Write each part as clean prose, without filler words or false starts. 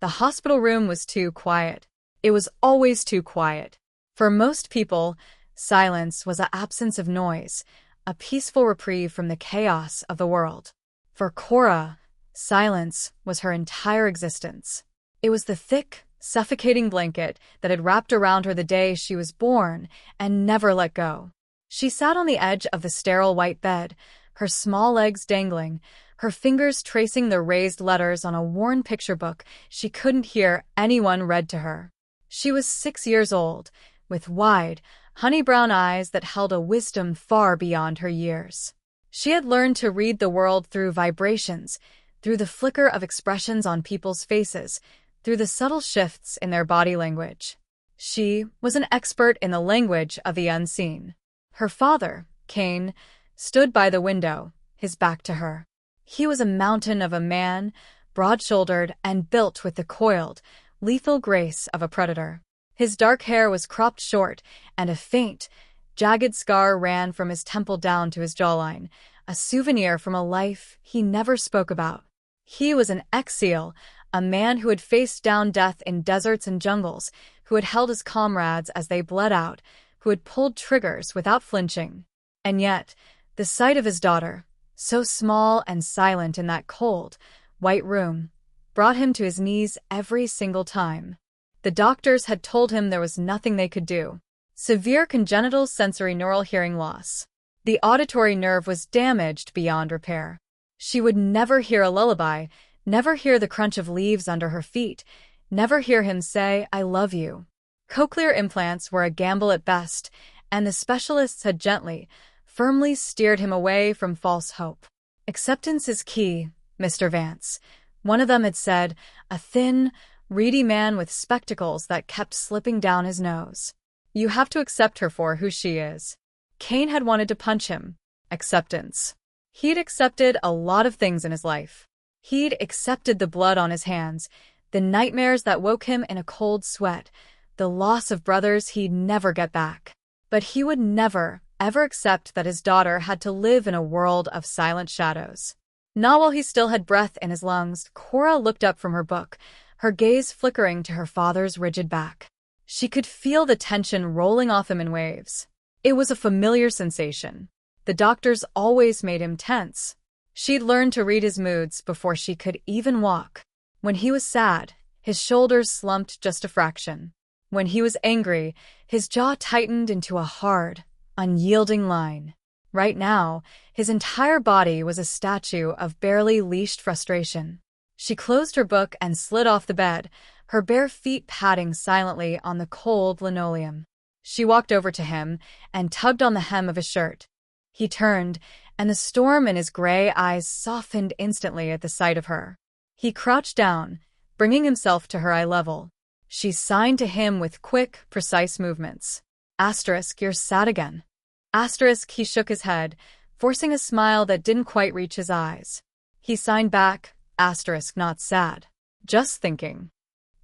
The hospital room was too quiet. It was always too quiet. For most people, silence was an absence of noise, a peaceful reprieve from the chaos of the world. For Cora, silence was her entire existence. It was the thick, suffocating blanket that had wrapped around her the day she was born and never let go. She sat on the edge of the sterile white bed, her small legs dangling, her fingers tracing the raised letters on a worn picture book she couldn't hear anyone read to her. She was 6 years old, with wide, honey-brown eyes that held a wisdom far beyond her years. She had learned to read the world through vibrations, through the flicker of expressions on people's faces, through the subtle shifts in their body language. She was an expert in the language of the unseen. Her father, Cain, stood by the window, his back to her. He was a mountain of a man, broad-shouldered and built with the coiled, lethal grace of a predator. His dark hair was cropped short, and a faint, jagged scar ran from his temple down to his jawline, a souvenir from a life he never spoke about. He was an ex-SEAL, a man who had faced down death in deserts and jungles, who had held his comrades as they bled out, who had pulled triggers without flinching. And yet, the sight of his daughter, so small and silent in that cold, white room, brought him to his knees every single time. The doctors had told him there was nothing they could do. Severe congenital sensorineural hearing loss. The auditory nerve was damaged beyond repair. She would never hear a lullaby, never hear the crunch of leaves under her feet, never hear him say, "I love you." Cochlear implants were a gamble at best, and the specialists had gently, firmly steered him away from false hope. "Acceptance is key, Mr. Vance," one of them had said, a thin, reedy man with spectacles that kept slipping down his nose. "You have to accept her for who she is." Cain had wanted to punch him. Acceptance. He'd accepted a lot of things in his life. He'd accepted the blood on his hands, the nightmares that woke him in a cold sweat, the loss of brothers he'd never get back. But he would never, ever accept that his daughter had to live in a world of silent shadows. Not while he still had breath in his lungs. Cora looked up from her book, her gaze flickering to her father's rigid back. She could feel the tension rolling off him in waves. It was a familiar sensation. The doctors always made him tense. She'd learned to read his moods before she could even walk. When he was sad, his shoulders slumped just a fraction. When he was angry, his jaw tightened into a hard, unyielding line. Right now, his entire body was a statue of barely leashed frustration. She closed her book and slid off the bed, her bare feet padding silently on the cold linoleum. She walked over to him and tugged on the hem of his shirt. He turned, and the storm in his gray eyes softened instantly at the sight of her. He crouched down, bringing himself to her eye level. She signed to him with quick, precise movements. Asterisk, "You're sad again." Asterisk, he shook his head, forcing a smile that didn't quite reach his eyes. He signed back, asterisk, "Not sad. Just thinking."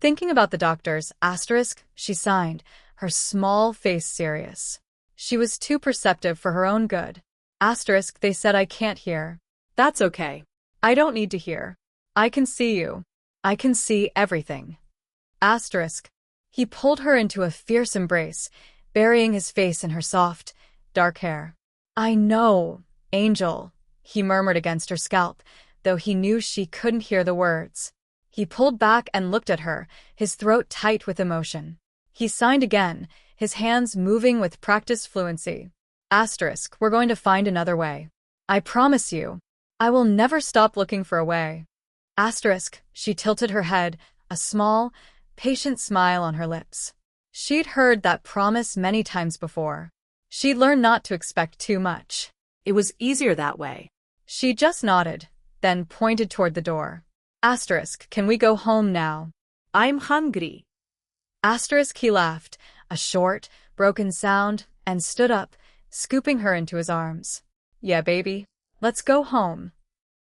Thinking about the doctors, asterisk, she signed, her small face serious. She was too perceptive for her own good. Asterisk, "They said I can't hear." "That's okay. I don't need to hear. I can see you. I can see everything." Asterisk. He pulled her into a fierce embrace, burying his face in her soft, dark hair. "I know, Angel," he murmured against her scalp, though he knew she couldn't hear the words. He pulled back and looked at her, his throat tight with emotion. He signed again, his hands moving with practiced fluency. Asterisk, "We're going to find another way. I promise you. I will never stop looking for a way." Asterisk, she tilted her head, a small, patient smile on her lips. She'd heard that promise many times before. She'd learned not to expect too much. It was easier that way. She just nodded, then pointed toward the door. Asterisk, "Can we go home now?" "I'm hungry." Asterisk, he laughed, a short, broken sound, and stood up, scooping her into his arms. "Yeah, baby. Let's go home."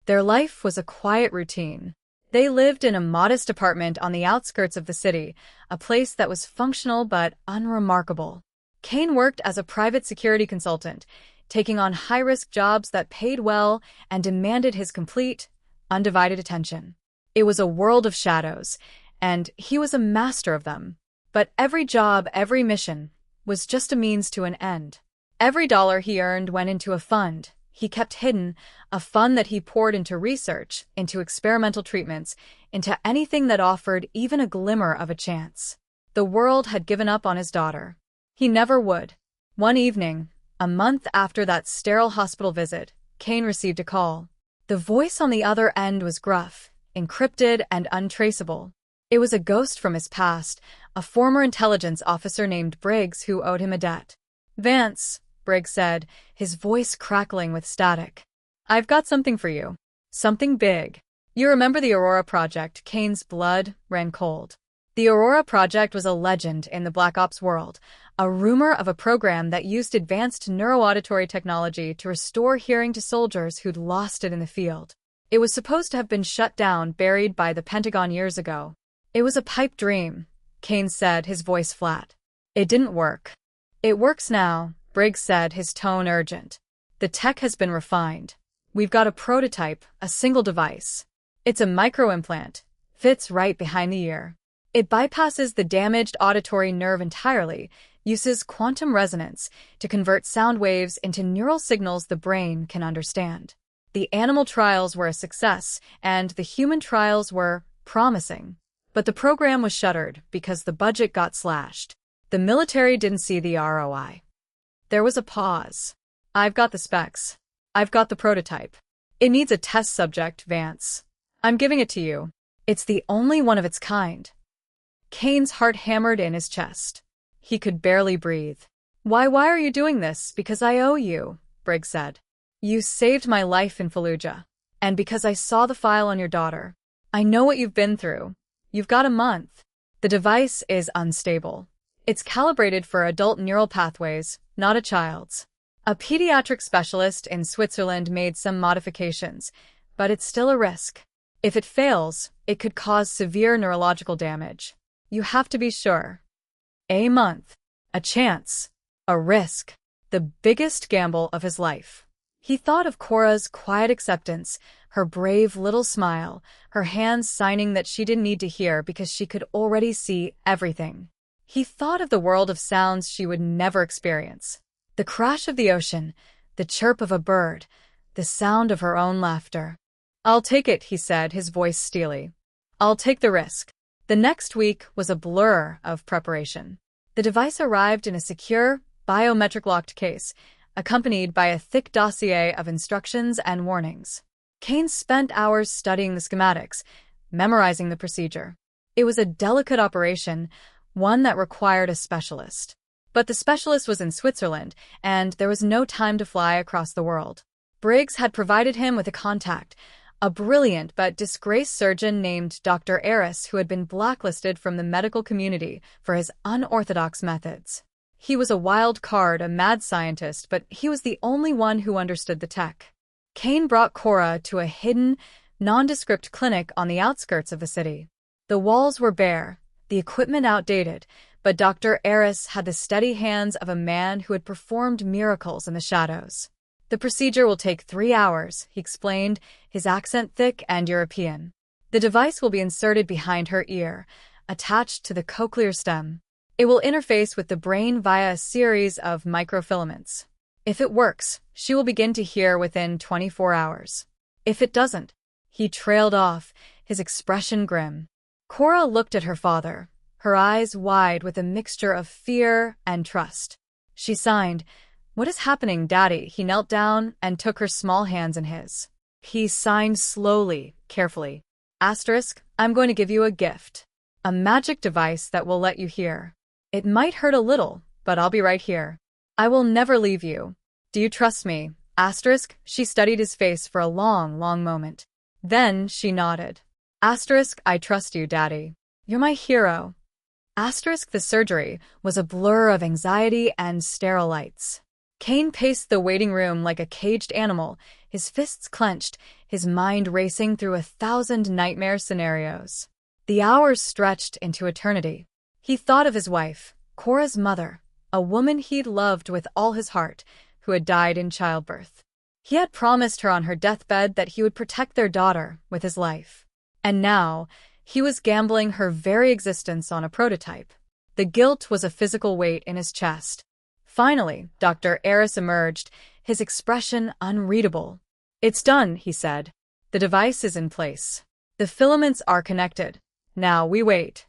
Their life was a quiet routine. They lived in a modest apartment on the outskirts of the city, a place that was functional but unremarkable. Cain worked as a private security consultant, taking on high-risk jobs that paid well and demanded his complete, undivided attention. It was a world of shadows, and he was a master of them. But every job, every mission, was just a means to an end. Every dollar he earned went into a fund he kept hidden, a fund that he poured into research, into experimental treatments, into anything that offered even a glimmer of a chance. The world had given up on his daughter. He never would. One evening, a month after that sterile hospital visit, Kane received a call. The voice on the other end was gruff, encrypted, and untraceable. It was a ghost from his past, a former intelligence officer named Briggs who owed him a debt. "Vance," Briggs said, his voice crackling with static. "I've got something for you. Something big. You remember the Aurora Project?" Kane's blood ran cold. The Aurora Project was a legend in the Black Ops world, a rumor of a program that used advanced neuroauditory technology to restore hearing to soldiers who'd lost it in the field. It was supposed to have been shut down, buried by the Pentagon years ago. "It was a pipe dream," Kane said, his voice flat. "It didn't work." "It works now," Briggs said, his tone urgent. "The tech has been refined. We've got a prototype, a single device. It's a microimplant. Fits right behind the ear. It bypasses the damaged auditory nerve entirely, uses quantum resonance to convert sound waves into neural signals the brain can understand. The animal trials were a success, and the human trials were promising. But the program was shuttered because the budget got slashed. The military didn't see the ROI. There was a pause. "I've got the specs. I've got the prototype. It needs a test subject, Vance. I'm giving it to you. It's the only one of its kind." Kane's heart hammered in his chest. He could barely breathe. Why are you doing this?" "Because I owe you," Briggs said. "You saved my life in Fallujah. And because I saw the file on your daughter. I know what you've been through. You've got a month. The device is unstable. It's calibrated for adult neural pathways, not a child's. A pediatric specialist in Switzerland made some modifications, but it's still a risk. If it fails, it could cause severe neurological damage. You have to be sure." A month. A chance. A risk. The biggest gamble of his life. He thought of Cora's quiet acceptance, her brave little smile, her hands signing that she didn't need to hear because she could already see everything. He thought of the world of sounds she would never experience. The crash of the ocean, the chirp of a bird, the sound of her own laughter. "I'll take it," he said, his voice steely. "I'll take the risk." The next week was a blur of preparation. The device arrived in a secure, biometric-locked case, accompanied by a thick dossier of instructions and warnings. Kane spent hours studying the schematics, memorizing the procedure. It was a delicate operation, one that required a specialist. But the specialist was in Switzerland, and there was no time to fly across the world. Briggs had provided him with a contact, a brilliant but disgraced surgeon named Dr. Heiress, who had been blacklisted from the medical community for his unorthodox methods. He was a wild card, a mad scientist, but he was the only one who understood the tech. Kane brought Cora to a hidden, nondescript clinic on the outskirts of the city. The walls were bare, the equipment outdated, but Dr. Heiress had the steady hands of a man who had performed miracles in the shadows. "The procedure will take 3 hours, he explained, his accent thick and European. "The device will be inserted behind her ear, attached to the cochlear stem. It will interface with the brain via a series of microfilaments. If it works, she will begin to hear within 24 hours. If it doesn't," he trailed off, his expression grim. Cora looked at her father, her eyes wide with a mixture of fear and trust. She signed, "What is happening, Daddy?" He knelt down and took her small hands in his. He signed slowly, carefully. "Asterisk, I'm going to give you a gift. A magic device that will let you hear. It might hurt a little, but I'll be right here. I will never leave you. Do you trust me?" Asterisk, she studied his face for a long, long moment. Then she nodded. Asterisk, "I trust you, Daddy. You're my hero." Asterisk, the surgery was a blur of anxiety and sterile lights. Kane paced the waiting room like a caged animal, his fists clenched, his mind racing through 1,000 nightmare scenarios. The hours stretched into eternity. He thought of his wife, Cora's mother, a woman he'd loved with all his heart, who had died in childbirth. He had promised her on her deathbed that he would protect their daughter with his life. And now, He was gambling her very existence on a prototype. The guilt was a physical weight in his chest. Finally, Dr. Heiress emerged, his expression unreadable. "It's done," he said. "The device is in place. The filaments are connected. Now we wait."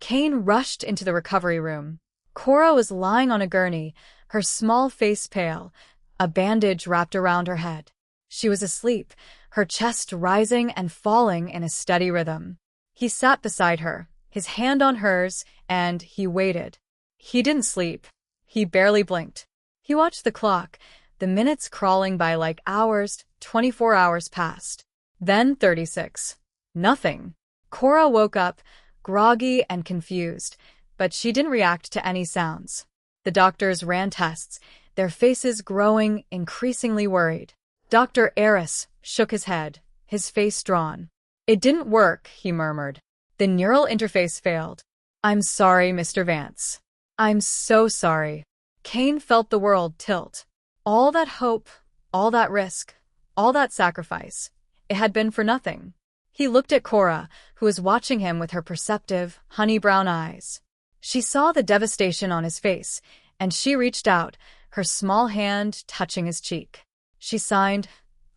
Kane rushed into the recovery room. Cora was lying on a gurney, her small face pale, a bandage wrapped around her head. She was asleep, her chest rising and falling in a steady rhythm. He sat beside her, his hand on hers, and he waited. He didn't sleep. He barely blinked. He watched the clock, the minutes crawling by like hours. 24 hours passed. Then 36. Nothing. Cora woke up, groggy and confused, but she didn't react to any sounds. The doctors ran tests, their faces growing increasingly worried. Dr. Heiress shook his head, his face drawn. "It didn't work," he murmured. "The neural interface failed. I'm sorry, Mr. Vance. I'm so sorry." Kane felt the world tilt. All that hope, all that risk, all that sacrifice, it had been for nothing. He looked at Cora, who was watching him with her perceptive, honey-brown eyes. She saw the devastation on his face, and she reached out, her small hand touching his cheek. She signed,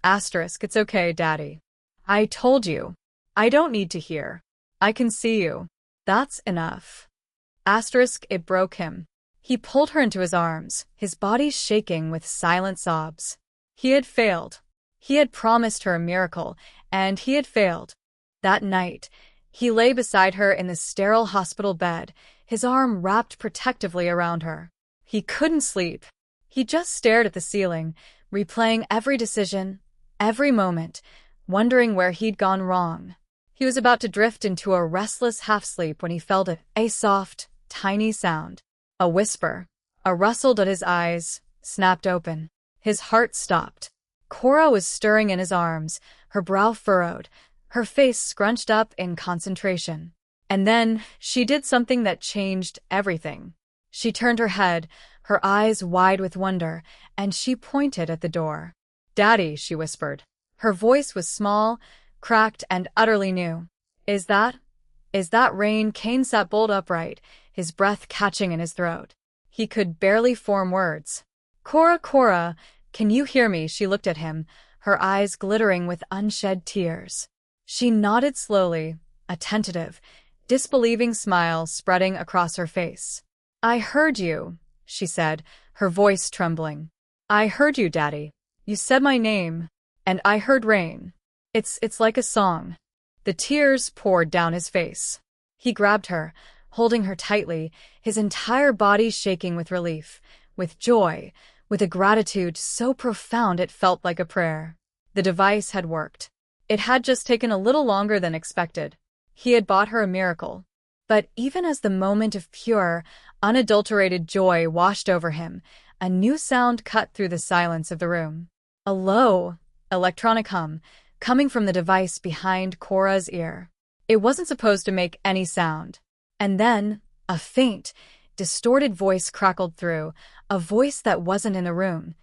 "Asterisk, it's okay, Daddy. I told you. I don't need to hear. I can see you. That's enough." Asterisk, it broke him. He pulled her into his arms, his body shaking with silent sobs. He had failed. He had promised her a miracle, and he had failed. That night, he lay beside her in the sterile hospital bed, his arm wrapped protectively around her. He couldn't sleep. He just stared at the ceiling, replaying every decision, every moment, wondering where he'd gone wrong. He was about to drift into a restless half-sleep when he felt a soft, tiny sound. A whisper. A rustle at his eyes snapped open. His heart stopped. Cora was stirring in his arms, her brow furrowed, her face scrunched up in concentration. And then she did something that changed everything. She turned her head, her eyes wide with wonder, and she pointed at the door. "Daddy," she whispered. Her voice was small, cracked, and utterly new. Is that rain?" Kane sat bolt upright, his breath catching in his throat. He could barely form words. Cora, can you hear me?" She looked at him, her eyes glittering with unshed tears. She nodded slowly, a tentative, disbelieving smile spreading across her face. "I heard you," she said, her voice trembling. "I heard you, Daddy. You said my name, and I heard rain. It's like a song." The tears poured down his face. He grabbed her, holding her tightly, his entire body shaking with relief, with joy, with a gratitude so profound it felt like a prayer. The device had worked. It had just taken a little longer than expected. He had bought her a miracle. But even as the moment of pure, unadulterated joy washed over him, a new sound cut through the silence of the room. A low, electronic hum, coming from the device behind Cora's ear. It wasn't supposed to make any sound. And then, a faint, distorted voice crackled through, a voice that wasn't in the room.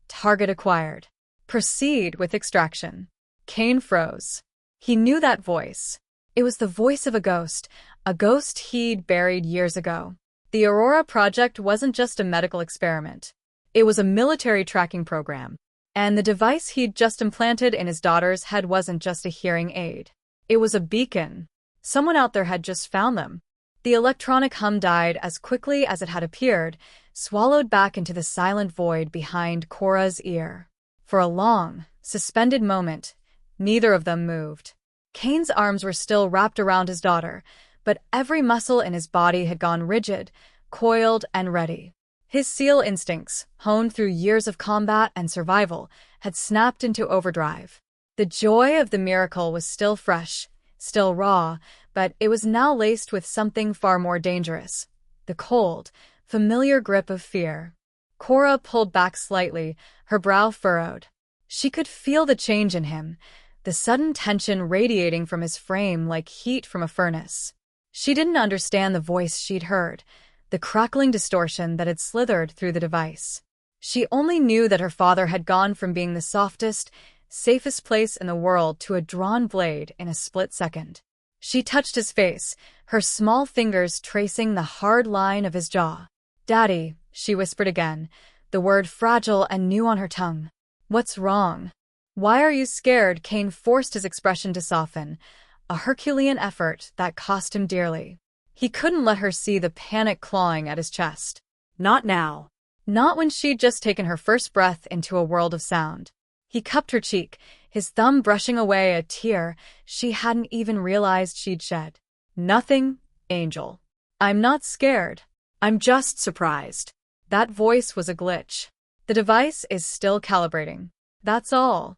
"Target acquired. Proceed with extraction." Kane froze. He knew that voice. It was the voice of a ghost he'd buried years ago. The Aurora Project wasn't just a medical experiment. It was a military tracking program. And the device he'd just implanted in his daughter's head wasn't just a hearing aid. It was a beacon. Someone out there had just found them. The electronic hum died as quickly as it had appeared, swallowed back into the silent void behind Cora's ear. For a long, suspended moment, neither of them moved. Kane's arms were still wrapped around his daughter, but every muscle in his body had gone rigid, coiled, and ready. His SEAL instincts, honed through years of combat and survival, had snapped into overdrive. The joy of the miracle was still fresh, still raw, but it was now laced with something far more dangerous. The cold, familiar grip of fear. Cora pulled back slightly, her brow furrowed. She could feel the change in him, the sudden tension radiating from his frame like heat from a furnace. She didn't understand the voice she'd heard, the crackling distortion that had slithered through the device. She only knew that her father had gone from being the softest, safest place in the world to a drawn blade in a split second. She touched his face, her small fingers tracing the hard line of his jaw. "Daddy," she whispered again, the word fragile and new on her tongue. "What's wrong? Why are you scared?" Cain forced his expression to soften, a Herculean effort that cost him dearly. He couldn't let her see the panic clawing at his chest. Not now. Not when she'd just taken her first breath into a world of sound. He cupped her cheek, his thumb brushing away a tear she hadn't even realized she'd shed. "Nothing, Angel. I'm not scared. I'm just surprised." That voice was a glitch. "The device is still calibrating. That's all."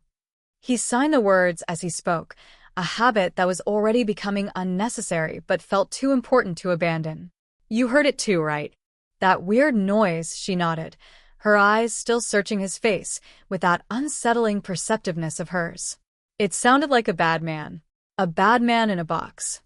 He signed the words as he spoke, a habit that was already becoming unnecessary but felt too important to abandon. "You heard it too, right? That weird noise," she nodded, her eyes still searching his face with that unsettling perceptiveness of hers. "It sounded like a bad man. A bad man in a box."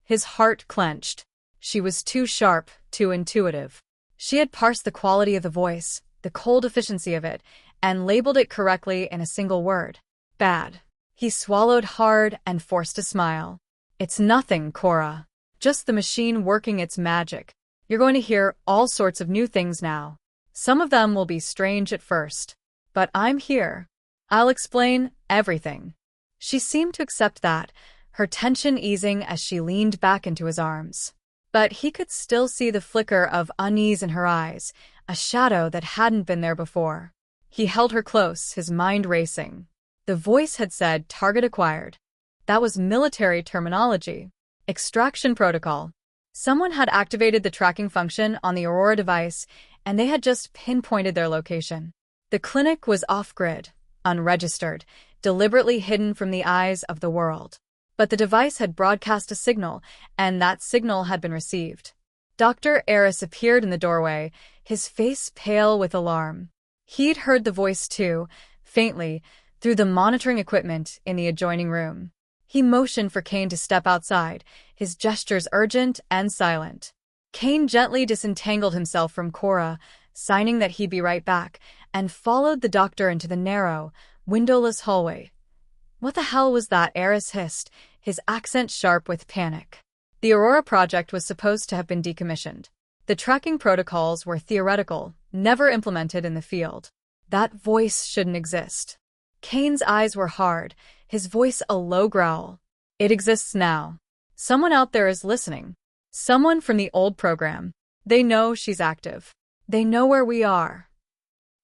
His heart clenched. She was too sharp, too intuitive. She had parsed the quality of the voice, the cold efficiency of it, and labeled it correctly in a single word. Bad. He swallowed hard and forced a smile. "It's nothing, Cora. Just the machine working its magic. You're going to hear all sorts of new things now. Some of them will be strange at first. But I'm here. I'll explain everything." She seemed to accept that, her tension easing as she leaned back into his arms. But he could still see the flicker of unease in her eyes, a shadow that hadn't been there before. He held her close, his mind racing. The voice had said target acquired. That was military terminology. Extraction protocol. Someone had activated the tracking function on the Aurora device, and they had just pinpointed their location. The clinic was off-grid, unregistered, deliberately hidden from the eyes of the world. But the device had broadcast a signal, and that signal had been received. Dr. Heiress appeared in the doorway, his face pale with alarm. He'd heard the voice too, faintly, through the monitoring equipment in the adjoining room. He motioned for Cain to step outside, his gestures urgent and silent. Cain gently disentangled himself from Cora, signing that he'd be right back, and followed the doctor into the narrow, windowless hallway. "What the hell was that?" Heiress hissed, his accent sharp with panic. The Aurora project was supposed to have been decommissioned. The tracking protocols were theoretical, never implemented in the field. That voice shouldn't exist. Cain's eyes were hard, his voice a low growl. "It exists now. Someone out there is listening. Someone from the old program. They know she's active. They know where we are."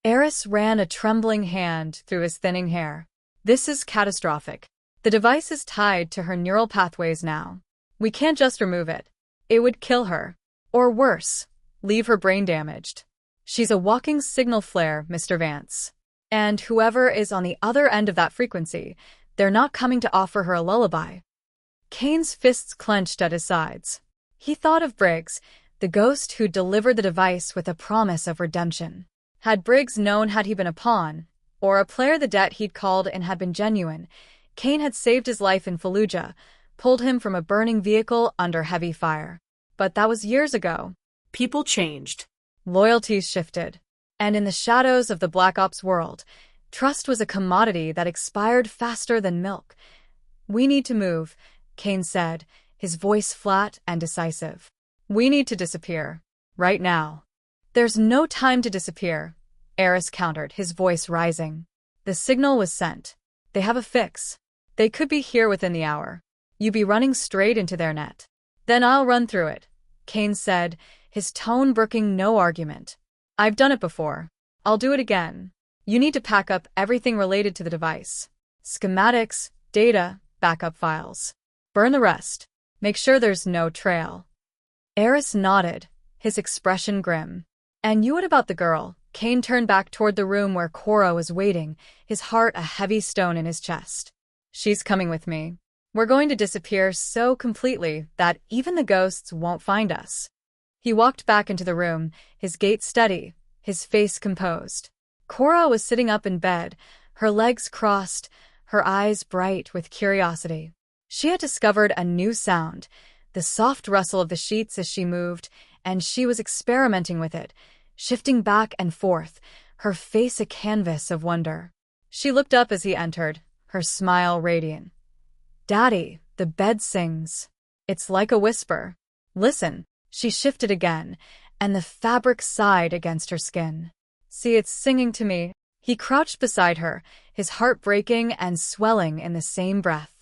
Heiress ran a trembling hand through his thinning hair. "This is catastrophic. The device is tied to her neural pathways now. We can't just remove it. It would kill her. Or worse, leave her brain damaged. She's a walking signal flare, Mr. Vance. And whoever is on the other end of that frequency, they're not coming to offer her a lullaby." Cain's fists clenched at his sides. He thought of Briggs, the ghost who delivered the device with a promise of redemption. Had Briggs known had he been a pawn, or a player the debt he'd called in had been genuine, Cain had saved his life in Fallujah, pulled him from a burning vehicle under heavy fire. But that was years ago. People changed. Loyalties shifted. And in the shadows of the Black Ops world, trust was a commodity that expired faster than milk. "We need to move," Cain said, his voice flat and decisive. "We need to disappear. Right now." "There's no time to disappear," Heiress countered, his voice rising. "The signal was sent. They have a fix. They could be here within the hour. You'd be running straight into their net." "Then I'll run through it," Cain said, his tone brooking no argument. "I've done it before. I'll do it again. You need to pack up everything related to the device. Schematics, data, backup files. Burn the rest. Make sure there's no trail." Heiress nodded, his expression grim. "And you, what about the girl?" Cain turned back toward the room where Cora was waiting, his heart a heavy stone in his chest. "She's coming with me. We're going to disappear so completely that even the ghosts won't find us." He walked back into the room, his gait steady, his face composed. Cora was sitting up in bed, her legs crossed, her eyes bright with curiosity. She had discovered a new sound, the soft rustle of the sheets as she moved, and she was experimenting with it, shifting back and forth, her face a canvas of wonder. She looked up as he entered, her smile radiant. "Daddy," the bed sings. It's like a whisper. Listen. She shifted again, and the fabric sighed against her skin. See, it's singing to me. He crouched beside her, his heart breaking and swelling in the same breath.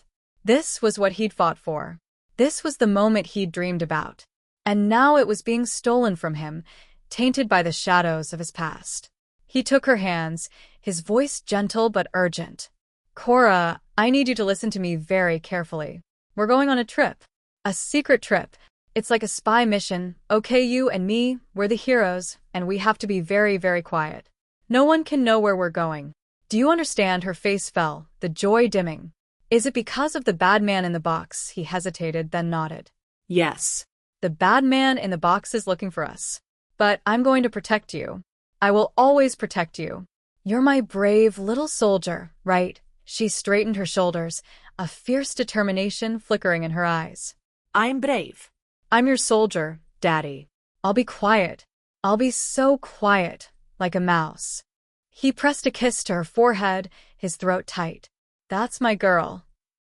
This was what he'd fought for. This was the moment he'd dreamed about. And now it was being stolen from him, tainted by the shadows of his past. He took her hands, his voice gentle but urgent. Cora, I need you to listen to me very carefully. We're going on a trip. A secret trip. It's like a spy mission. Okay, you and me, we're the heroes, and we have to be very, very quiet. No one can know where we're going. Do you understand? Her face fell, the joy dimming. Is it because of the bad man in the box? He hesitated, then nodded. Yes. The bad man in the box is looking for us. But I'm going to protect you. I will always protect you. You're my brave little soldier, right? She straightened her shoulders, a fierce determination flickering in her eyes. I'm brave. I'm your soldier, Daddy. I'll be quiet. I'll be so quiet, like a mouse. He pressed a kiss to her forehead, his throat tight. That's my girl.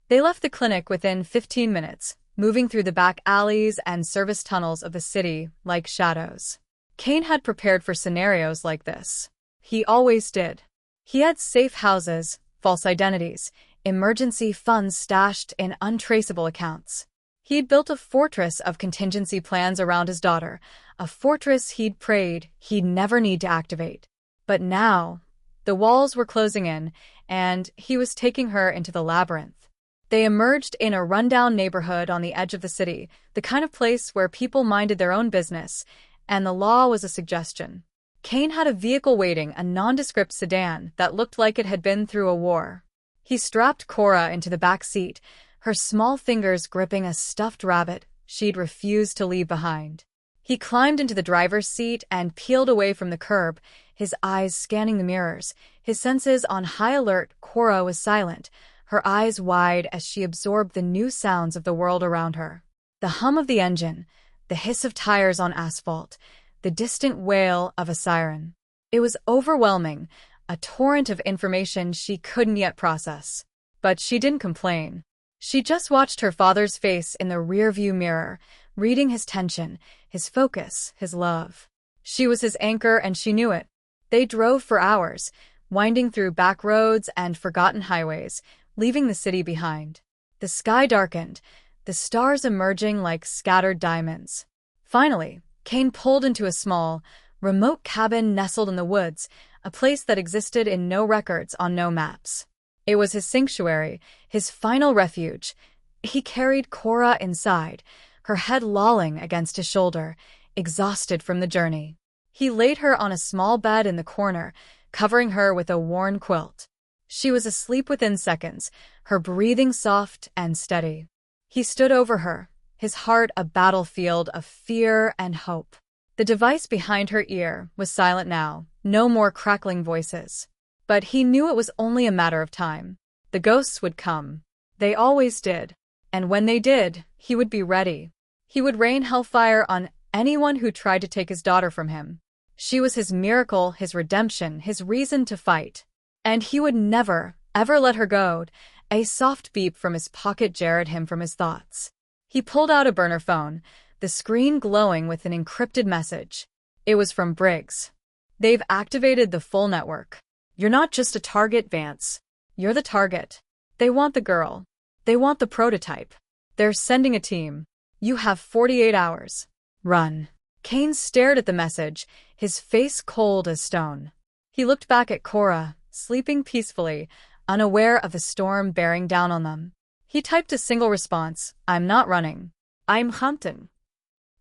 They left the clinic within 15 minutes, moving through the back alleys and service tunnels of the city like shadows. Kane had prepared for scenarios like this. He always did. He had safe houses, false identities, emergency funds stashed in untraceable accounts. He'd built a fortress of contingency plans around his daughter, a fortress he'd prayed he'd never need to activate. But now, the walls were closing in, and he was taking her into the labyrinth. They emerged in a rundown neighborhood on the edge of the city, the kind of place where people minded their own business, and the law was a suggestion. Kane had a vehicle waiting, a nondescript sedan that looked like it had been through a war. He strapped Cora into the back seat, her small fingers gripping a stuffed rabbit she'd refused to leave behind. He climbed into the driver's seat and peeled away from the curb, his eyes scanning the mirrors, his senses on high alert. Cora was silent, her eyes wide as she absorbed the new sounds of the world around her. The hum of the engine, the hiss of tires on asphalt, the distant wail of a siren. It was overwhelming, a torrent of information she couldn't yet process. But she didn't complain. She just watched her father's face in the rearview mirror, reading his tension, his focus, his love. She was his anchor, and she knew it. They drove for hours, winding through back roads and forgotten highways, leaving the city behind. The sky darkened, the stars emerging like scattered diamonds. Finally, Kane pulled into a small, remote cabin nestled in the woods, a place that existed in no records on no maps. It was his sanctuary, his final refuge. He carried Cora inside, her head lolling against his shoulder, exhausted from the journey. He laid her on a small bed in the corner, covering her with a worn quilt. She was asleep within seconds, her breathing soft and steady. He stood over her, his heart a battlefield of fear and hope. The device behind her ear was silent now, no more crackling voices. But he knew it was only a matter of time. The ghosts would come. They always did. And when they did, he would be ready. He would rain hellfire on anyone who tried to take his daughter from him. She was his miracle, his redemption, his reason to fight. And he would never, ever let her go. A soft beep from his pocket jarred him from his thoughts. He pulled out a burner phone, the screen glowing with an encrypted message. It was from Briggs. They've activated the full network. You're not just a target, Vance. You're the target. They want the girl. They want the prototype. They're sending a team. You have 48 hours. Run. Kane stared at the message, his face cold as stone. He looked back at Cora, sleeping peacefully, unaware of the storm bearing down on them. He typed a single response, I'm not running. I'm hunting.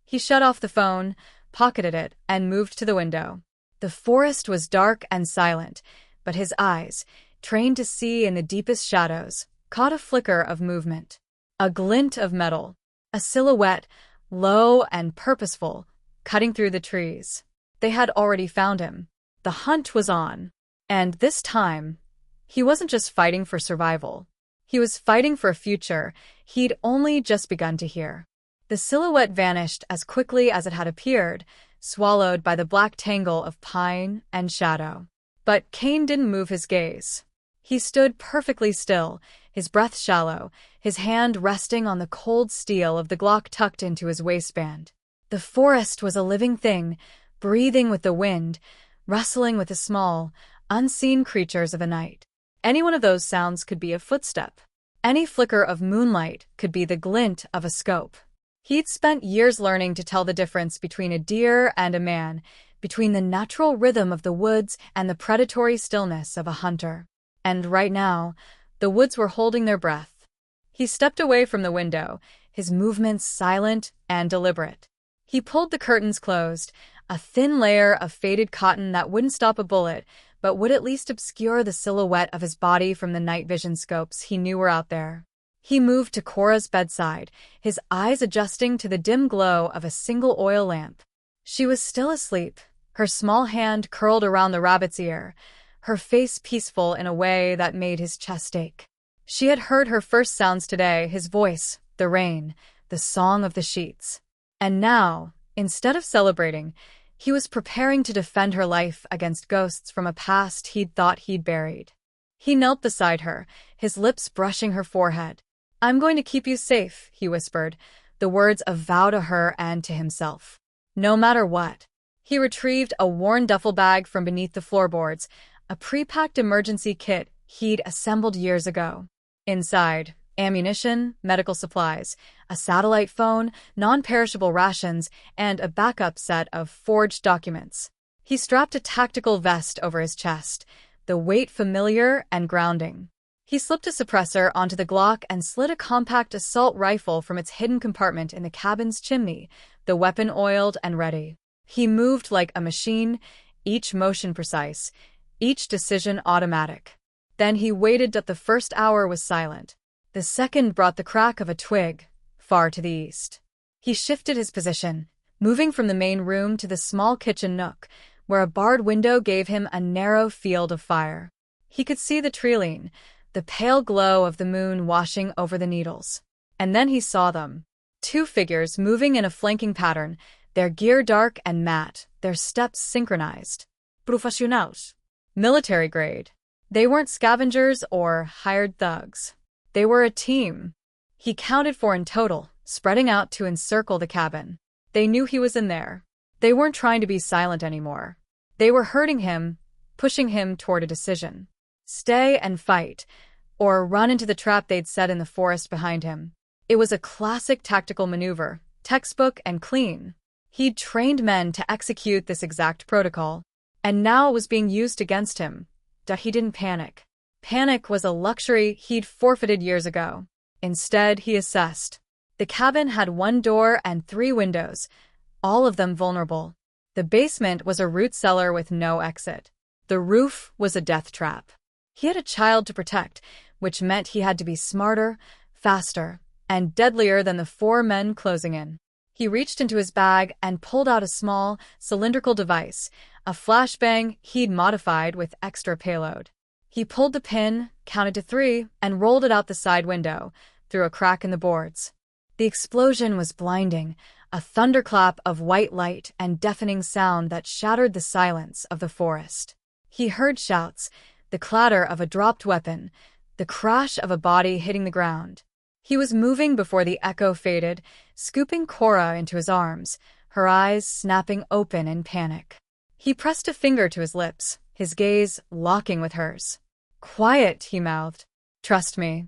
He shut off the phone, pocketed it, and moved to the window. The forest was dark and silent, but his eyes, trained to see in the deepest shadows, caught a flicker of movement. A glint of metal. A silhouette, low and purposeful, cutting through the trees. They had already found him. The hunt was on. And this time, he wasn't just fighting for survival. He was fighting for a future he'd only just begun to hear. The silhouette vanished as quickly as it had appeared, swallowed by the black tangle of pine and shadow. But Kane didn't move his gaze. He stood perfectly still, his breath shallow, his hand resting on the cold steel of the Glock tucked into his waistband. The forest was a living thing, breathing with the wind, wrestling with the small, unseen creatures of a night. Any one of those sounds could be a footstep. Any flicker of moonlight could be the glint of a scope. He'd spent years learning to tell the difference between a deer and a man, between the natural rhythm of the woods and the predatory stillness of a hunter. And right now, the woods were holding their breath. He stepped away from the window, his movements silent and deliberate. He pulled the curtains closed, a thin layer of faded cotton that wouldn't stop a bullet, but would at least obscure the silhouette of his body from the night vision scopes he knew were out there. He moved to Cora's bedside, his eyes adjusting to the dim glow of a single oil lamp. She was still asleep, her small hand curled around the rabbit's ear, her face peaceful in a way that made his chest ache. She had heard her first sounds today, his voice, the rain, the song of the sheets. And now, instead of celebrating, he was preparing to defend her life against ghosts from a past he'd thought he'd buried. He knelt beside her, his lips brushing her forehead. "I'm going to keep you safe," he whispered, the words a vow to her and to himself. No matter what. He retrieved a worn duffel bag from beneath the floorboards, a pre-packed emergency kit he'd assembled years ago. Inside, ammunition, medical supplies, a satellite phone, non-perishable rations, and a backup set of forged documents. He strapped a tactical vest over his chest, the weight familiar and grounding. He slipped a suppressor onto the Glock and slid a compact assault rifle from its hidden compartment in the cabin's chimney, the weapon oiled and ready. He moved like a machine, each motion precise, each decision automatic. Then he waited that the first hour was silent. The second brought the crack of a twig, far to the east. He shifted his position, moving from the main room to the small kitchen nook, where a barred window gave him a narrow field of fire. He could see the treeline, the pale glow of the moon washing over the needles. And then he saw them. Two figures moving in a flanking pattern, their gear dark and matte, their steps synchronized. Profissionals. Military grade. They weren't scavengers or hired thugs. They were a team. He counted 4 in total, spreading out to encircle the cabin. They knew he was in there. They weren't trying to be silent anymore. They were hurting him, pushing him toward a decision. Stay and fight, or run into the trap they'd set in the forest behind him. It was a classic tactical maneuver, textbook and clean. He'd trained men to execute this exact protocol, and now it was being used against him. He didn't panic. Panic was a luxury he'd forfeited years ago. Instead, he assessed. The cabin had 1 door and 3 windows, all of them vulnerable. The basement was a root cellar with no exit. The roof was a death trap. He had a child to protect, which meant he had to be smarter, faster, and deadlier than the 4 men closing in. He reached into his bag and pulled out a small, cylindrical device, a flashbang he'd modified with extra payload. He pulled the pin, counted to 3, and rolled it out the side window, through a crack in the boards. The explosion was blinding, a thunderclap of white light and deafening sound that shattered the silence of the forest. He heard shouts, the clatter of a dropped weapon, the crash of a body hitting the ground. He was moving before the echo faded, scooping Cora into his arms, her eyes snapping open in panic. He pressed a finger to his lips, his gaze locking with hers. "Quiet," he mouthed. "Trust me."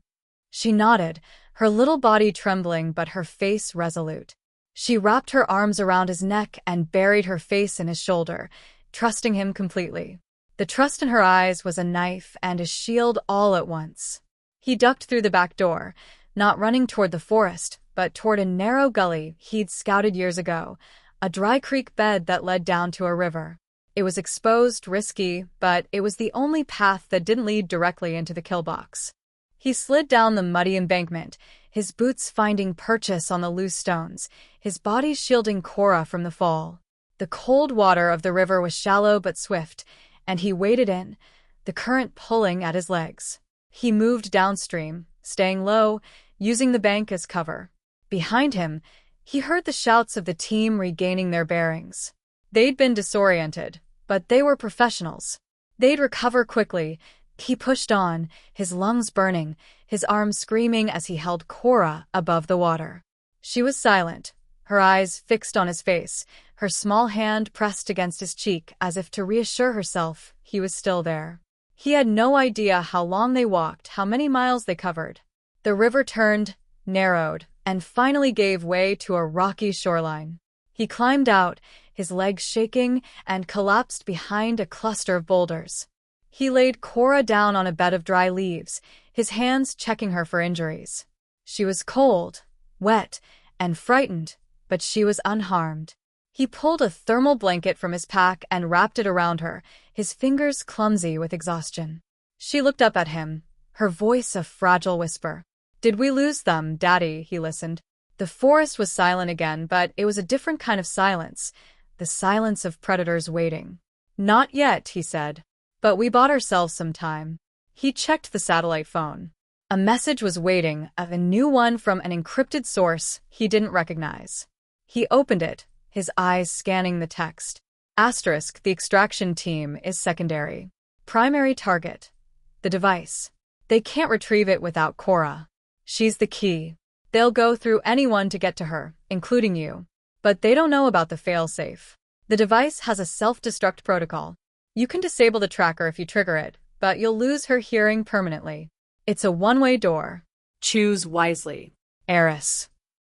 She nodded, her little body trembling but her face resolute. She wrapped her arms around his neck and buried her face in his shoulder, trusting him completely. The trust in her eyes was a knife and a shield all at once. He ducked through the back door, not running toward the forest, but toward a narrow gully he'd scouted years ago, a dry creek bed that led down to a river. It was exposed, risky, but it was the only path that didn't lead directly into the killbox. He slid down the muddy embankment, his boots finding purchase on the loose stones, his body shielding Cora from the fall. The cold water of the river was shallow but swift, and he waded in, the current pulling at his legs. He moved downstream, staying low, using the bank as cover. Behind him, he heard the shouts of the team regaining their bearings. They'd been disoriented, but they were professionals. They'd recover quickly, He pushed on, his lungs burning, his arms screaming as he held Cora above the water. She was silent, her eyes fixed on his face, her small hand pressed against his cheek as if to reassure herself he was still there. He had no idea how long they walked, how many miles they covered. The river turned, narrowed, and finally gave way to a rocky shoreline. He climbed out, his legs shaking, and collapsed behind a cluster of boulders. He laid Cora down on a bed of dry leaves, his hands checking her for injuries. She was cold, wet, and frightened, but she was unharmed. He pulled a thermal blanket from his pack and wrapped it around her, his fingers clumsy with exhaustion. She looked up at him, her voice a fragile whisper. "Did we lose them, Daddy?" He listened. The forest was silent again, but it was a different kind of silence, the silence of predators waiting. "Not yet," he said. "But we bought ourselves some time." He checked the satellite phone. A message was waiting, a new one from an encrypted source he didn't recognize. He opened it, his eyes scanning the text. Asterisk, the extraction team is secondary. Primary target. The device. They can't retrieve it without Cora. She's the key. They'll go through anyone to get to her, including you. But they don't know about the failsafe. The device has a self-destruct protocol. You can disable the tracker if you trigger it, but you'll lose her hearing permanently. It's a one-way door. Choose wisely. Heiress.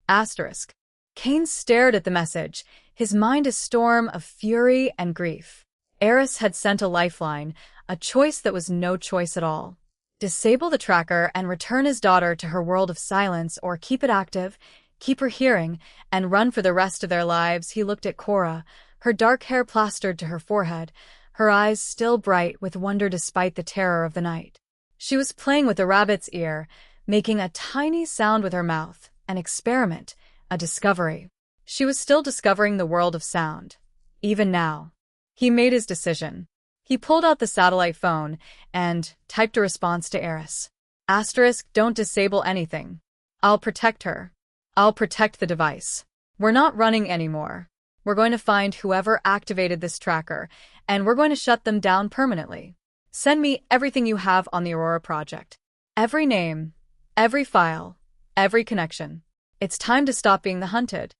Asterisk. Kane stared at the message, his mind a storm of fury and grief. Heiress had sent a lifeline, a choice that was no choice at all. Disable the tracker and return his daughter to her world of silence, or keep it active, keep her hearing, and run for the rest of their lives. He looked at Cora, her dark hair plastered to her forehead, her eyes still bright with wonder despite the terror of the night. She was playing with a rabbit's ear, making a tiny sound with her mouth, an experiment, a discovery. She was still discovering the world of sound. Even now. He made his decision. He pulled out the satellite phone and typed a response to Heiress. Asterisk, don't disable anything. I'll protect her. I'll protect the device. We're not running anymore. We're going to find whoever activated this tracker, and we're going to shut them down permanently. Send me everything you have on the Aurora project. Every name, every file, every connection. It's time to stop being the hunted.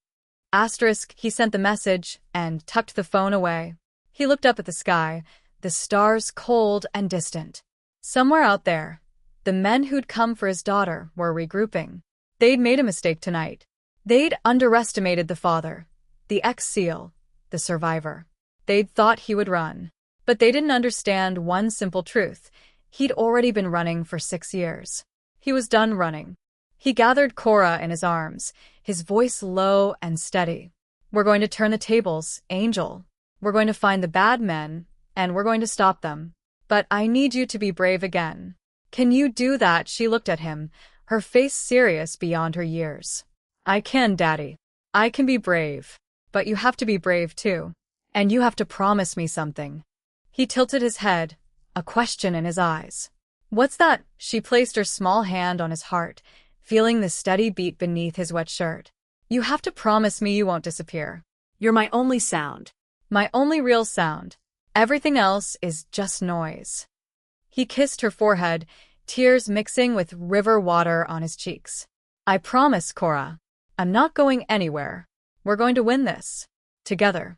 Asterisk, he sent the message and tucked the phone away. He looked up at the sky, the stars cold and distant. Somewhere out there, the men who'd come for his daughter were regrouping. They'd made a mistake tonight. They'd underestimated the father, the ex-SEAL, the survivor. They'd thought he would run. But they didn't understand one simple truth. He'd already been running for 6 years. He was done running. He gathered Cora in his arms, his voice low and steady. We're going to turn the tables, Angel. We're going to find the bad men, and we're going to stop them. But I need you to be brave again. Can you do that? She looked at him, her face serious beyond her years. I can, Daddy. I can be brave. But you have to be brave too. And you have to promise me something. He tilted his head, a question in his eyes. What's that? She placed her small hand on his heart, feeling the steady beat beneath his wet shirt. You have to promise me you won't disappear. You're my only sound. My only real sound. Everything else is just noise. He kissed her forehead, tears mixing with river water on his cheeks. I promise, Cora. I'm not going anywhere. We're going to win this. Together.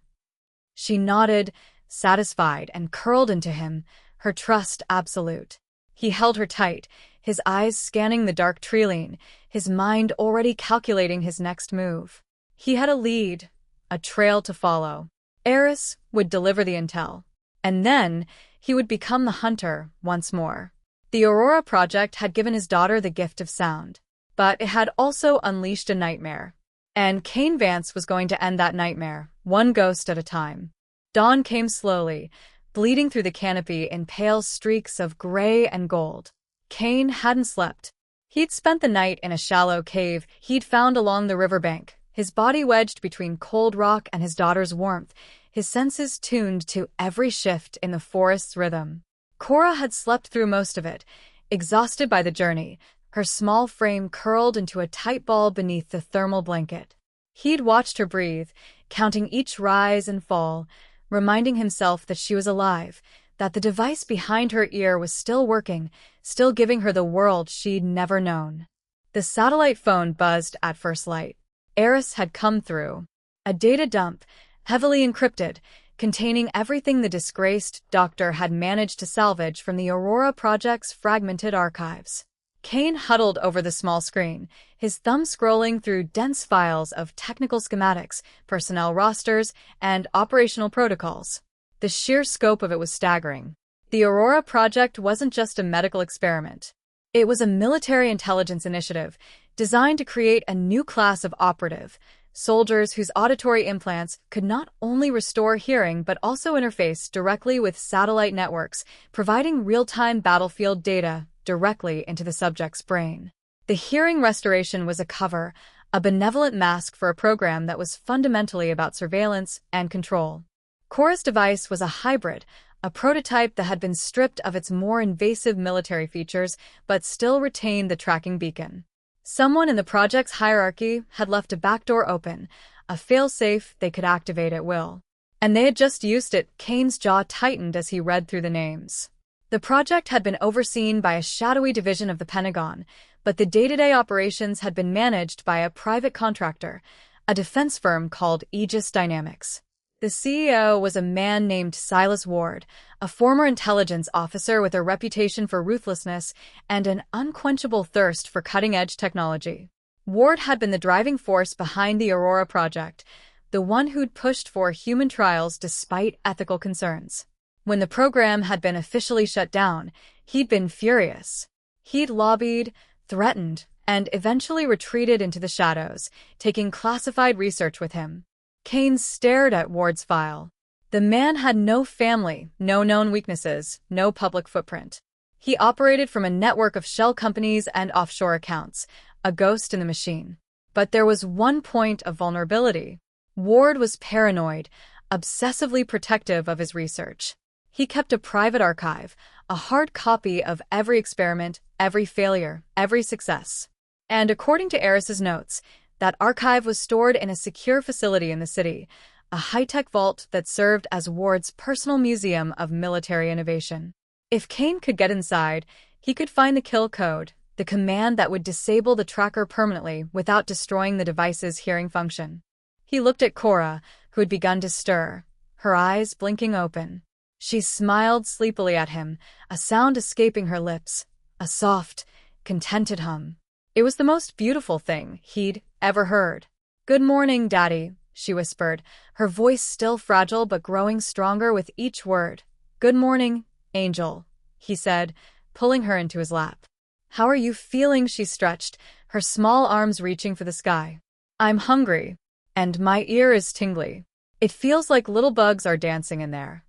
She nodded, satisfied, and curled into him, her trust absolute. He held her tight, his eyes scanning the dark treeline, his mind already calculating his next move. He had a lead, a trail to follow. Heiress would deliver the intel. And then he would become the hunter once more. The Aurora project had given his daughter the gift of sound. But it had also unleashed a nightmare. And Kane Vance was going to end that nightmare, one ghost at a time. Dawn came slowly, bleeding through the canopy in pale streaks of gray and gold. Kane hadn't slept. He'd spent the night in a shallow cave he'd found along the riverbank, his body wedged between cold rock and his daughter's warmth, his senses tuned to every shift in the forest's rhythm. Cora had slept through most of it, exhausted by the journey, her small frame curled into a tight ball beneath the thermal blanket. He'd watched her breathe, counting each rise and fall, reminding himself that she was alive, that the device behind her ear was still working, still giving her the world she'd never known. The satellite phone buzzed at first light. Heiress had come through. A data dump, heavily encrypted, containing everything the disgraced doctor had managed to salvage from the Aurora Project's fragmented archives. Kane huddled over the small screen, his thumb scrolling through dense files of technical schematics, personnel rosters, and operational protocols. The sheer scope of it was staggering. The Aurora Project wasn't just a medical experiment. It was a military intelligence initiative designed to create a new class of operative, soldiers whose auditory implants could not only restore hearing but also interface directly with satellite networks, providing real-time battlefield data directly into the subject's brain. The hearing restoration was a cover, a benevolent mask for a program that was fundamentally about surveillance and control. Cora's device was a hybrid, a prototype that had been stripped of its more invasive military features but still retained the tracking beacon. Someone in the project's hierarchy had left a backdoor open, a failsafe they could activate at will. And they had just used it. Kane's jaw tightened as he read through the names. The project had been overseen by a shadowy division of the Pentagon, but the day-to-day operations had been managed by a private contractor, a defense firm called Aegis Dynamics. The CEO was a man named Silas Ward, a former intelligence officer with a reputation for ruthlessness and an unquenchable thirst for cutting-edge technology. Ward had been the driving force behind the Aurora Project, the one who'd pushed for human trials despite ethical concerns. When the program had been officially shut down, he'd been furious. He'd lobbied, threatened, and eventually retreated into the shadows, taking classified research with him. Kane stared at Ward's file. The man had no family, no known weaknesses, no public footprint. He operated from a network of shell companies and offshore accounts, a ghost in the machine. But there was one point of vulnerability. Ward was paranoid, obsessively protective of his research. He kept a private archive, a hard copy of every experiment, every failure, every success. And according to Heiress's notes, that archive was stored in a secure facility in the city, a high-tech vault that served as Ward's personal museum of military innovation. If Kane could get inside, he could find the kill code, the command that would disable the tracker permanently without destroying the device's hearing function. He looked at Cora, who had begun to stir, her eyes blinking open. She smiled sleepily at him, a sound escaping her lips, a soft, contented hum. It was the most beautiful thing he'd ever heard. "Good morning, Daddy," she whispered, her voice still fragile but growing stronger with each word. "Good morning, Angel," he said, pulling her into his lap. "How are you feeling?" She stretched, her small arms reaching for the sky. "I'm hungry, and my ear is tingly. It feels like little bugs are dancing in there."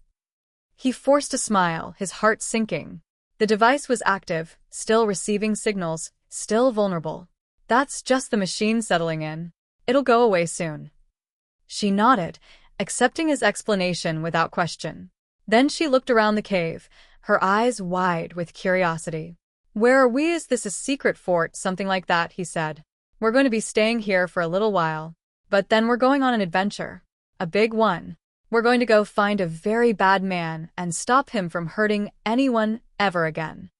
He forced a smile, his heart sinking. The device was active, still receiving signals, still vulnerable. "That's just the machine settling in. It'll go away soon." She nodded, accepting his explanation without question. Then she looked around the cave, her eyes wide with curiosity. "Where are we? Is this a secret fort?" "Something like that," he said. "We're going to be staying here for a little while. But then we're going on an adventure. A big one. We're going to go find a very bad man and stop him from hurting anyone ever again."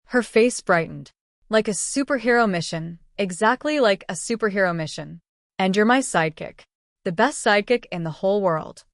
Her face brightened. "Like a superhero mission. Exactly like a superhero mission. And you're my sidekick. The best sidekick in the whole world."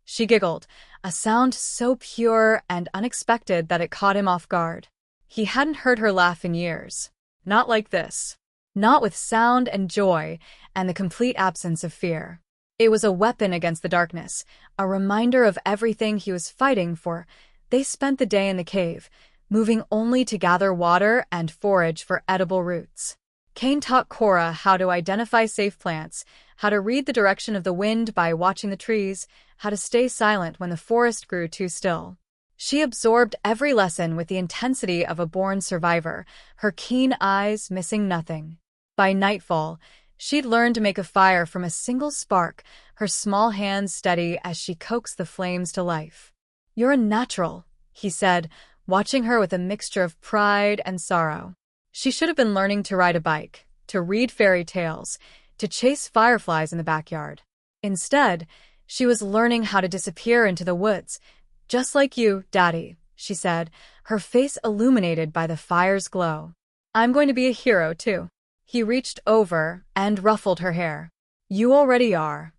She giggled, a sound so pure and unexpected that it caught him off guard. He hadn't heard her laugh in years. Not like this. Not with sound and joy and the complete absence of fear. It was a weapon against the darkness, a reminder of everything he was fighting for. They spent the day in the cave, moving only to gather water and forage for edible roots. Kane taught Cora how to identify safe plants, how to read the direction of the wind by watching the trees, how to stay silent when the forest grew too still. She absorbed every lesson with the intensity of a born survivor, her keen eyes missing nothing. By nightfall, she'd learned to make a fire from a single spark, her small hands steady as she coaxed the flames to life. "You're a natural," he said, watching her with a mixture of pride and sorrow. She should have been learning to ride a bike, to read fairy tales, to chase fireflies in the backyard. Instead, she was learning how to disappear into the woods, "Just like you, Daddy," she said, her face illuminated by the fire's glow. "I'm going to be a hero, too." He reached over and ruffled her hair. "You already are."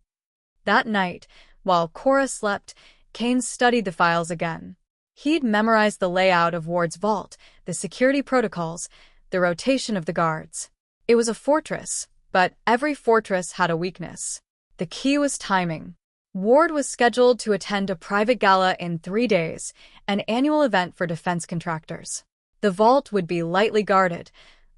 That night, while Cora slept, Kane studied the files again. He'd memorized the layout of Ward's vault, the security protocols, the rotation of the guards. It was a fortress, but every fortress had a weakness. The key was timing. Ward was scheduled to attend a private gala in 3 days, an annual event for defense contractors. The vault would be lightly guarded,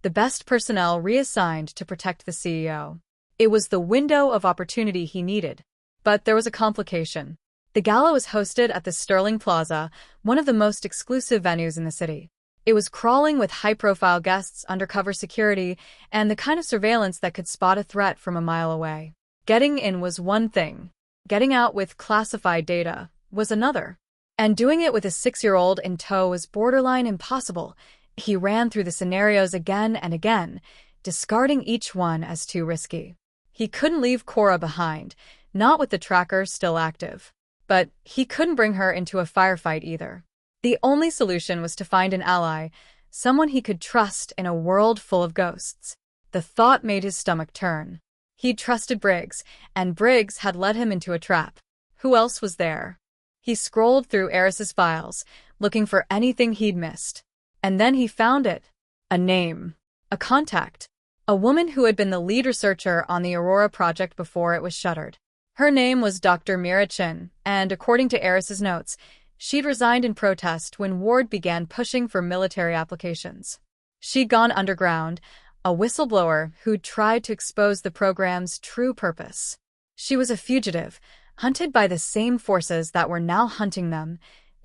the best personnel reassigned to protect the CEO. It was the window of opportunity he needed. But there was a complication. The gala was hosted at the Sterling Plaza, one of the most exclusive venues in the city. It was crawling with high-profile guests, undercover security, and the kind of surveillance that could spot a threat from a mile away. Getting in was one thing. Getting out with classified data was another. And doing it with a 6-year-old in tow was borderline impossible. He ran through the scenarios again and again, discarding each one as too risky. He couldn't leave Cora behind, not with the tracker still active. But he couldn't bring her into a firefight either. The only solution was to find an ally, someone he could trust in a world full of ghosts. The thought made his stomach turn. He'd trusted Briggs, and Briggs had led him into a trap. Who else was there? He scrolled through Heiress's files, looking for anything he'd missed. And then he found it. A name. A contact. A woman who had been the lead researcher on the Aurora project before it was shuttered. Her name was Dr. Mira Chin, and according to Heiress's notes, she'd resigned in protest when Ward began pushing for military applications. She'd gone underground, a whistleblower who'd tried to expose the program's true purpose. She was a fugitive, hunted by the same forces that were now hunting them.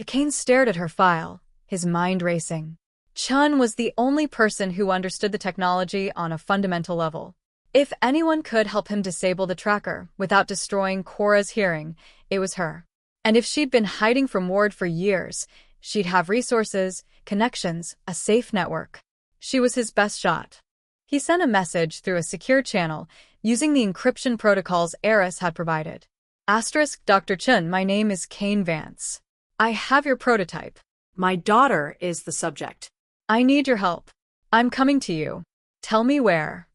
Kane stared at her file, his mind racing. Chun was the only person who understood the technology on a fundamental level. If anyone could help him disable the tracker without destroying Cora's hearing, it was her. And if she'd been hiding from Ward for years, she'd have resources, connections, a safe network. She was his best shot. He sent a message through a secure channel using the encryption protocols Heiress had provided. Dr. Chun, my name is Kane Vance. I have your prototype. My daughter is the subject. I need your help. I'm coming to you. Tell me where.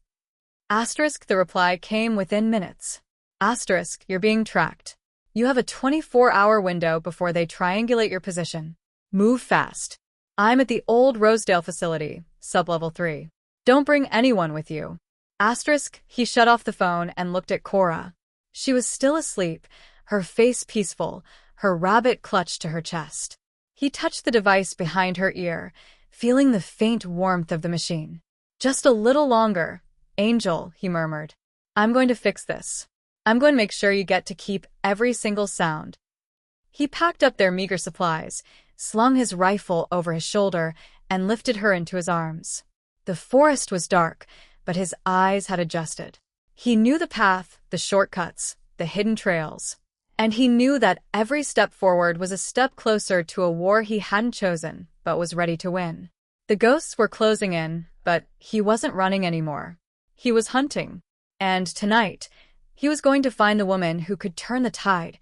The reply came within minutes. You're being tracked. You have a 24-hour window before they triangulate your position. Move fast. I'm at the old Rosedale facility, sublevel 3. Don't bring anyone with you. He shut off the phone and looked at Cora. She was still asleep, her face peaceful, her rabbit clutched to her chest. He touched the device behind her ear, feeling the faint warmth of the machine. Just a little longer. Angel, he murmured. I'm going to fix this. I'm going to make sure you get to keep every single sound. He packed up their meager supplies, slung his rifle over his shoulder, and lifted her into his arms. The forest was dark, but his eyes had adjusted. He knew the path, the shortcuts, the hidden trails. And he knew that every step forward was a step closer to a war he hadn't chosen, but was ready to win. The ghosts were closing in, but he wasn't running anymore. He was hunting. And tonight, he was going to find the woman who could turn the tide.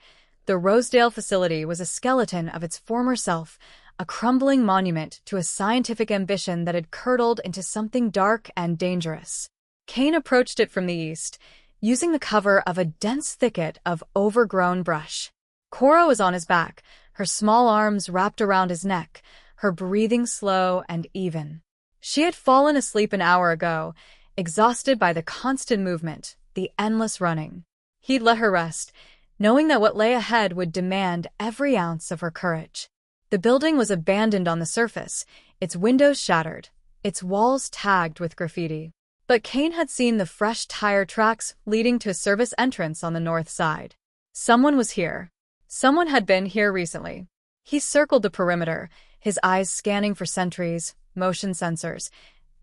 The Rosedale facility was a skeleton of its former self, a crumbling monument to a scientific ambition that had curdled into something dark and dangerous. Kane approached it from the east, using the cover of a dense thicket of overgrown brush. Cora was on his back, her small arms wrapped around his neck, her breathing slow and even. She had fallen asleep an hour ago, exhausted by the constant movement, the endless running. He'd let her rest, knowing that what lay ahead would demand every ounce of her courage. The building was abandoned on the surface, its windows shattered, its walls tagged with graffiti. But Kane had seen the fresh tire tracks leading to a service entrance on the north side. Someone was here. Someone had been here recently. He circled the perimeter, his eyes scanning for sentries, motion sensors,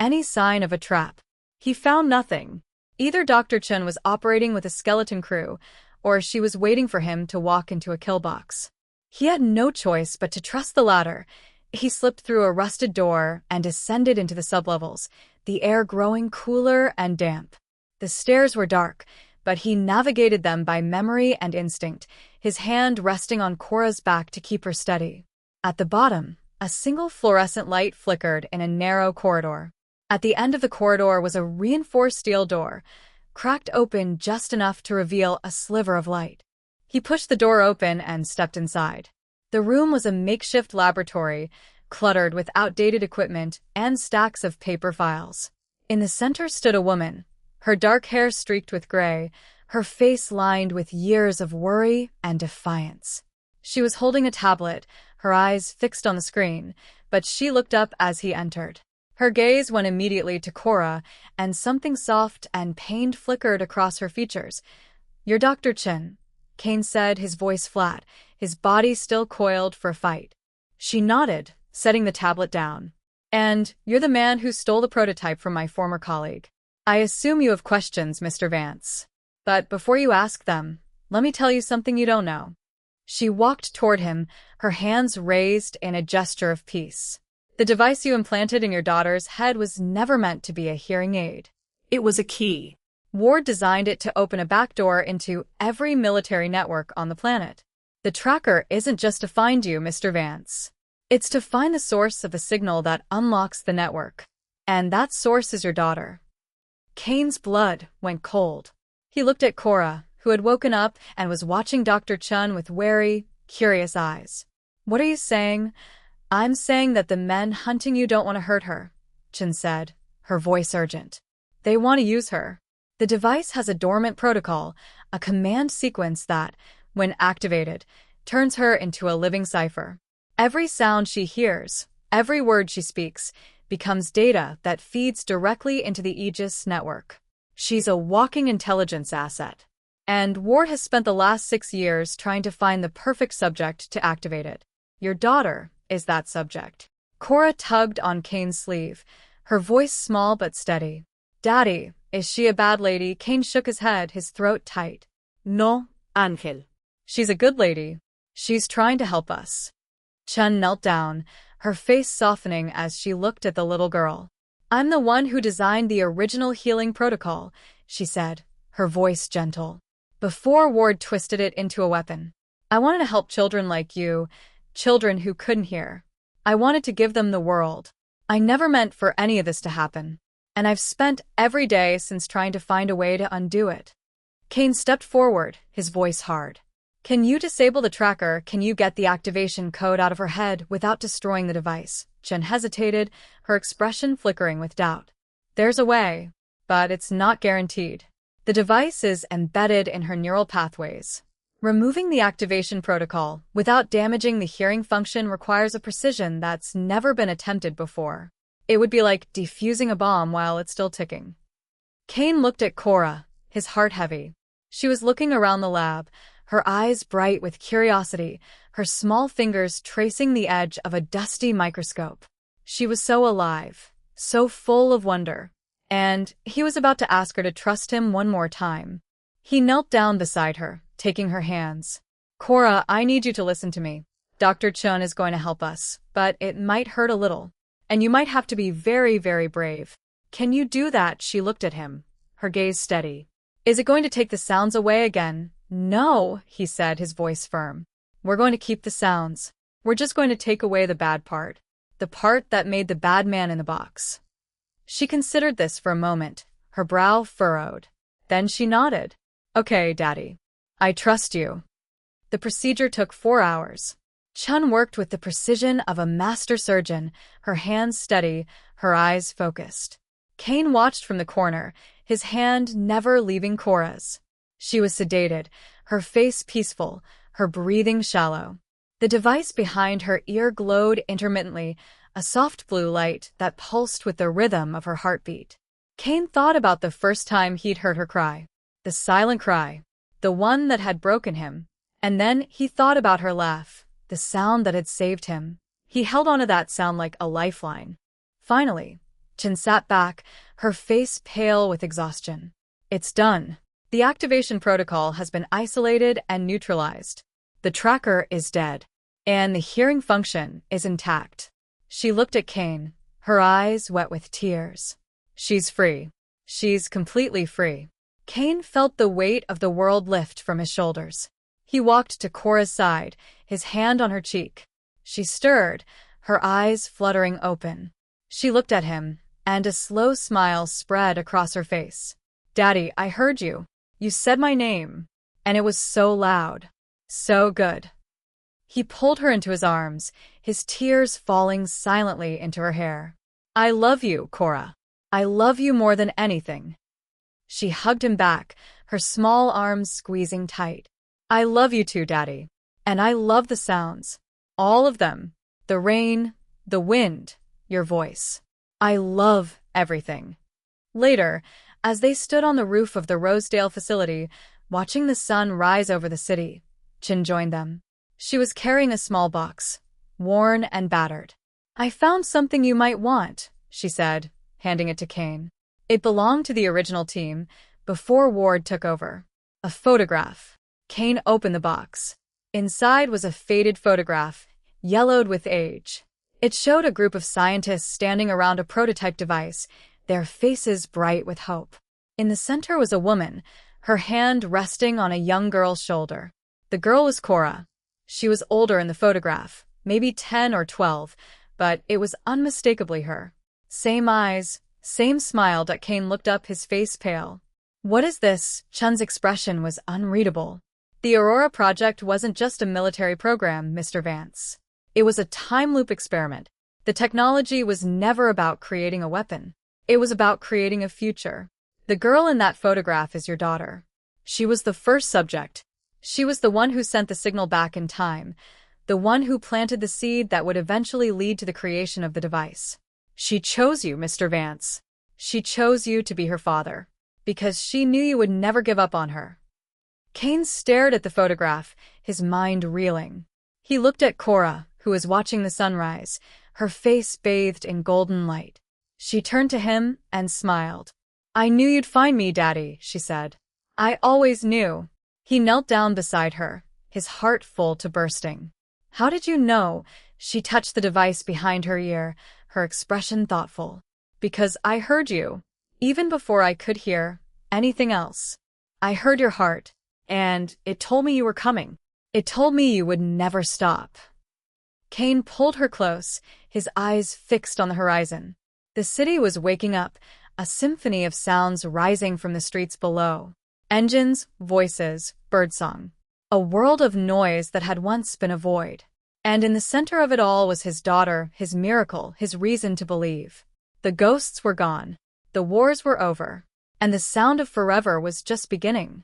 any sign of a trap. He found nothing. Either Dr. Chun was operating with a skeleton crew, or she was waiting for him to walk into a kill box. He had no choice but to trust the latter. He slipped through a rusted door and descended into the sublevels, the air growing cooler and damp. The stairs were dark, but he navigated them by memory and instinct, his hand resting on Cora's back to keep her steady. At the bottom, a single fluorescent light flickered in a narrow corridor. At the end of the corridor was a reinforced steel door, cracked open just enough to reveal a sliver of light. He pushed the door open and stepped inside. The room was a makeshift laboratory, cluttered with outdated equipment and stacks of paper files. In the center stood a woman, her dark hair streaked with gray, her face lined with years of worry and defiance. She was holding a tablet, her eyes fixed on the screen, but she looked up as he entered. Her gaze went immediately to Cora, and something soft and pained flickered across her features. "You're Dr. Chen," Kane said, his voice flat, his body still coiled for fight. She nodded, setting the tablet down. "And you're the man who stole the prototype from my former colleague. I assume you have questions, Mr. Vance. But before you ask them, let me tell you something you don't know." She walked toward him, her hands raised in a gesture of peace. "The device you implanted in your daughter's head was never meant to be a hearing aid. It was a key. Ward designed it to open a backdoor into every military network on the planet. The tracker isn't just to find you, Mr. Vance. It's to find the source of the signal that unlocks the network. And that source is your daughter." Kane's blood went cold. He looked at Cora, who had woken up and was watching Dr. Chen with wary, curious eyes. "What are you saying?" "I'm saying that the men hunting you don't want to hurt her," Chen said, her voice urgent. "They want to use her. The device has a dormant protocol, a command sequence that, when activated, turns her into a living cipher. Every sound she hears, every word she speaks, becomes data that feeds directly into the Aegis network. She's a walking intelligence asset. And Ward has spent the last 6 years trying to find the perfect subject to activate it. Your daughter is that subject." Cora tugged on Kane's sleeve, her voice small but steady. "Daddy, is she a bad lady?" Kane shook his head, his throat tight. No, Angel. "She's a good lady. She's trying to help us." Chen knelt down, her face softening as she looked at the little girl. "I'm the one who designed the original healing protocol," she said, her voice gentle, "before Ward twisted it into a weapon. I wanted to help children like you, children who couldn't hear. I wanted to give them the world. I never meant for any of this to happen. And I've spent every day since trying to find a way to undo it." Kane stepped forward, his voice hard. "Can you disable the tracker? Can you get the activation code out of her head without destroying the device?" Chen hesitated, her expression flickering with doubt. "There's a way, but it's not guaranteed. The device is embedded in her neural pathways. Removing the activation protocol without damaging the hearing function requires a precision that's never been attempted before. It would be like defusing a bomb while it's still ticking." Kane looked at Cora, his heart heavy. She was looking around the lab, her eyes bright with curiosity, her small fingers tracing the edge of a dusty microscope. She was so alive, so full of wonder. And he was about to ask her to trust him one more time. He knelt down beside her, taking her hands. "Cora, I need you to listen to me. Dr. Chen is going to help us, but it might hurt a little. And you might have to be very, very brave. Can you do that?" She looked at him, her gaze steady. "Is it going to take the sounds away again?" "No," he said, his voice firm. "We're going to keep the sounds. We're just going to take away the bad part. The part that made the bad man in the box." She considered this for a moment, her brow furrowed. Then she nodded. "Okay, Daddy. I trust you." The procedure took 4 hours. Chen worked with the precision of a master surgeon, her hands steady, her eyes focused. Kane watched from the corner, his hand never leaving Cora's. She was sedated, her face peaceful, her breathing shallow. The device behind her ear glowed intermittently, a soft blue light that pulsed with the rhythm of her heartbeat. Kane thought about the first time he'd heard her cry. The silent cry. The one that had broken him. And then he thought about her laugh. The sound that had saved him. He held onto that sound like a lifeline. Finally, Chen sat back, her face pale with exhaustion. "It's done. The activation protocol has been isolated and neutralized. The tracker is dead. And the hearing function is intact." She looked at Kane, her eyes wet with tears. "She's free. She's completely free." Cain felt the weight of the world lift from his shoulders. He walked to Cora's side, his hand on her cheek. She stirred, her eyes fluttering open. She looked at him, and a slow smile spread across her face. "Daddy, I heard you. You said my name. And it was so loud. So good." He pulled her into his arms, his tears falling silently into her hair. "I love you, Cora. I love you more than anything." She hugged him back, her small arms squeezing tight. "I love you too, Daddy. And I love the sounds. All of them. The rain, the wind, your voice. I love everything." Later, as they stood on the roof of the Rosedale facility, watching the sun rise over the city, Chin joined them. She was carrying a small box, worn and battered. "I found something you might want," she said, handing it to Cain. It belonged to the original team, before Ward took over. A photograph. Cain opened the box. Inside was a faded photograph, yellowed with age. It showed a group of scientists standing around a prototype device, their faces bright with hope. In the center was a woman, her hand resting on a young girl's shoulder. The girl was Cora. She was older in the photograph, maybe 10 or 12, but it was unmistakably her. Same eyes, same smile. Cain looked up, his face pale. "What is this?" Chun's expression was unreadable. "The Aurora Project wasn't just a military program, Mr. Vance. It was a time loop experiment. The technology was never about creating a weapon. It was about creating a future. The girl in that photograph is your daughter. She was the first subject. She was the one who sent the signal back in time, the one who planted the seed that would eventually lead to the creation of the device. She chose you, Mr. Vance. She chose you to be her father, because she knew you would never give up on her." Cain stared at the photograph, his mind reeling. He looked at Cora, who was watching the sunrise, her face bathed in golden light. She turned to him and smiled. "I knew you'd find me, Daddy," she said. "I always knew." He knelt down beside her, his heart full to bursting. "How did you know?" She touched the device behind her ear, her expression thoughtful. "Because I heard you, even before I could hear anything else. I heard your heart, and it told me you were coming. It told me you would never stop." Cain pulled her close, his eyes fixed on the horizon. The city was waking up, a symphony of sounds rising from the streets below. Engines, voices, birdsong. A world of noise that had once been a void. And in the center of it all was his daughter, his miracle, his reason to believe. The ghosts were gone. The wars were over. And the sound of forever was just beginning.